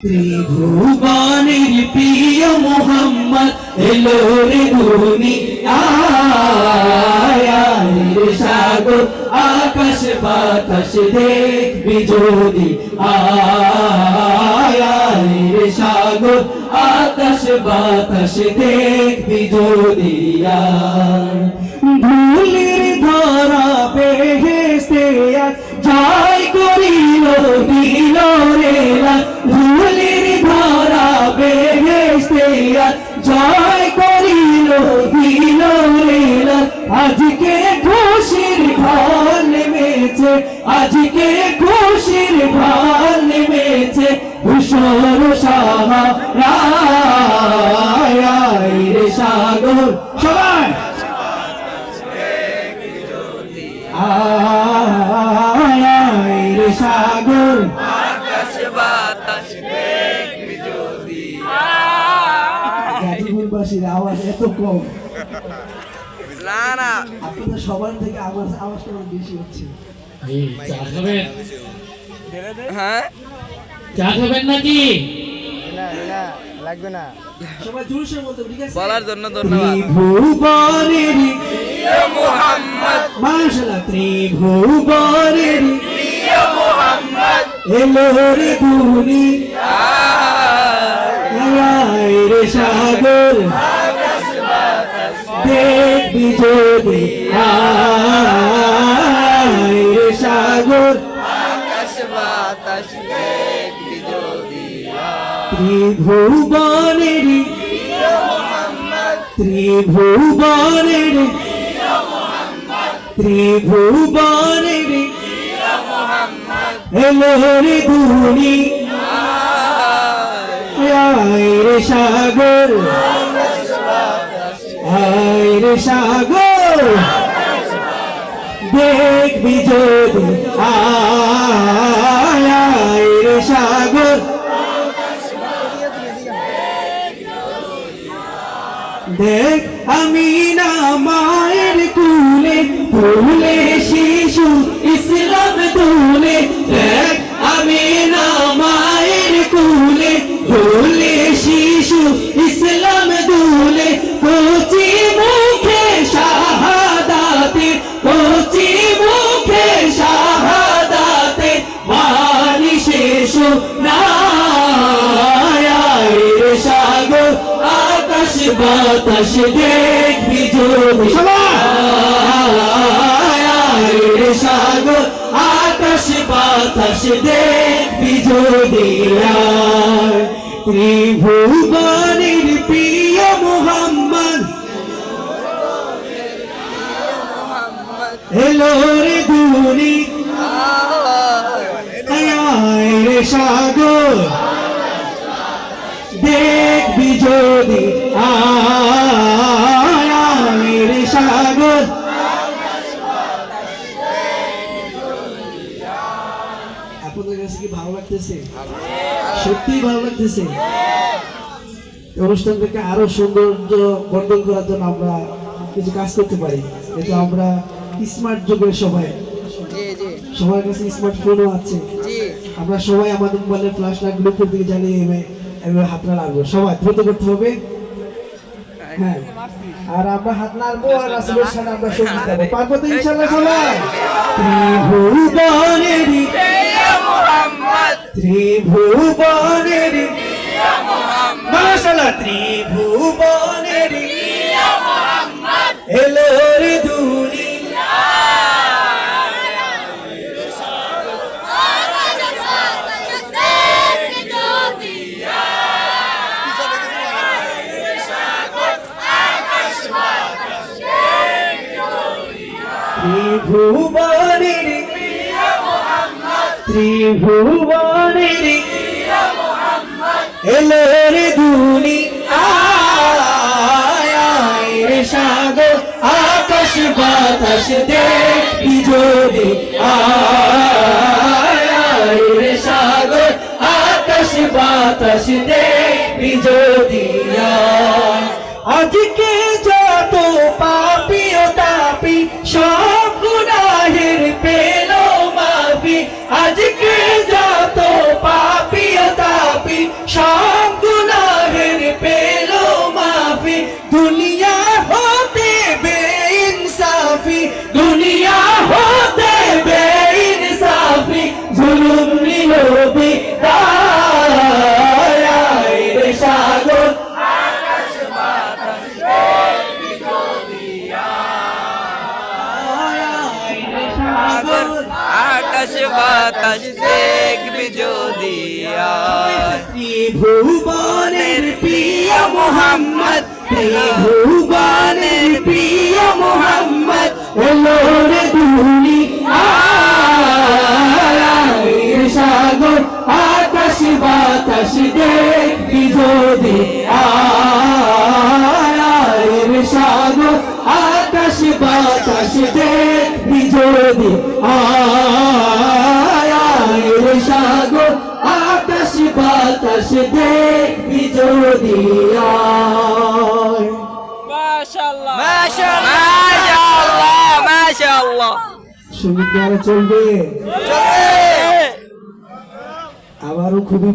ত্রিভুবনের প্রিয় মোহাম্মদ এলো রে দুনিয়ায় সাগর আকাশ বাতাস দেখবি যদি আয় রে সাগর আকাশ বাতাস দেখবি যদি ধুলির ধরা বেহেশতে জয় করিল দিল রে ধুলির ধরা বেহেশতে জয় করিল দিল রে আজকে খুশির ঢল নেমেছে আজকে খুশির ঢল নেমেছে ধূসর সাহারা রে সাগর সবাই রে সাগর আকাশ বাতাস দেখবি যদি গাজীপুরবাসীর আওয়াজ এত কম না না আপনাদের সবার থেকে আমার আওয়াজটা বেশি হচ্ছে চা খাবেন হ্যাঁ চা খাবেন নাকি লাগবে না সবাই জোরসে বলতে ঠিক আছে বলার জন্য ধন্যবাদ ত্রিভুবনের মুহাম্মদ মাশাআল্লাহ ত্রিভুবনের প্রিয় মুহাম্মদ এলো রে দুনিয়ায় রে সাগর দেখবি যদি আয় রে সাগর আকাশ বাতাস দেখবি যদি ত্রিভুবনের ত্রিভুবনের ত্রিভুবনের এলো রে দুনিয়ায় রে সাগর আয় রে সাগর দেখবি যদি আয় রে সাগর দেখ আমি না মায়ের কুলে তুলে শিশু ইসলাম তুলে দেখ আমি না মায়ের কুলে তুলে শিশু ইসলাম তুলে কচি মুখে শাহাদাতে কচি মুখে শাহাদাতে বাণী শেষ না রে সাগর আকাশ বাতাস দেখবি যদি রে সাগর আকাশ বাতাস দেখবি যদি ত্রিভুবনের প্রিয় মুহাম্মদ এলো রে দুনিয়ায় রে সাগর দেখবি যদি আয় রে সাগর আপনাদের কাছে কি ভালো লাগতেছে সত্যি ভালো লাগতেছে অনুষ্ঠানটাকে আরো সৌন্দর্য বর্ধন করার জন্য আমরা কিছু কাজ করতে পারি এটা আমরা স্মার্ট যুগের সবাই সবার কাছে স্মার্টফোনও আছে আমরা সবাই আমাদের মোবাইলের ফ্ল্যাশ লাইট গ্রুপের দিকে জ্বালিয়ে এভাবে হাত নাড়বো সবাই দ্রুত করতে হবে হ্যাঁ আর আমরা হাত নাড়বো আর রাসূলের সাথে আমরা সঙ্গীত গাবো পারবো তো ইনশাআল্লাহ সবাই ত্রিভুবনের প্রিয় মুহাম্মদ ত্রিভুবনের প্রিয় মুহাম্মদ মাশাআল্লাহ ত্রিভুবনের প্রিয় মুহাম্মদ এলো রে দুনিয়ায় ত্রিভুবনের ত্রিভুবনের এলো রে দুনিয়ায় রে সাগর আকাশ বাতাস দেখবি যদি আয় রে সাগর আকাশ বাতাস দেখবি যদি আজকে যত পাপি ও তাপি সব গুনাহের পেল মাফি আজকে যত পাপি ও তাপি সব গুনাহের পেলো মাফি দুনিয়া হতে বেইনসাফি দুনিয়া হতে বেইনসাফি জুলুম নিল বিদায় রে সাগর আকাশ বাতাস দেখবি যদি আজ। ত্রিভুবনের প্রিয় মোহাম্মদ ত্রিভুবনের প্রিয় মোহাম্মদ এলো রে দুনিয়ায় সাগর আকাশ বাতাস দেখবি যদি আয় সাগর আকাশ বাতাস দেখবি যদি আয় সাগর আকাশ বাতাস দেখবি যদি আয় মাশাআল্লাহ মাশাআল্লাহ মাশাআল্লাহ সঙ্গীত গানে চলবে চলে আবারও খুবই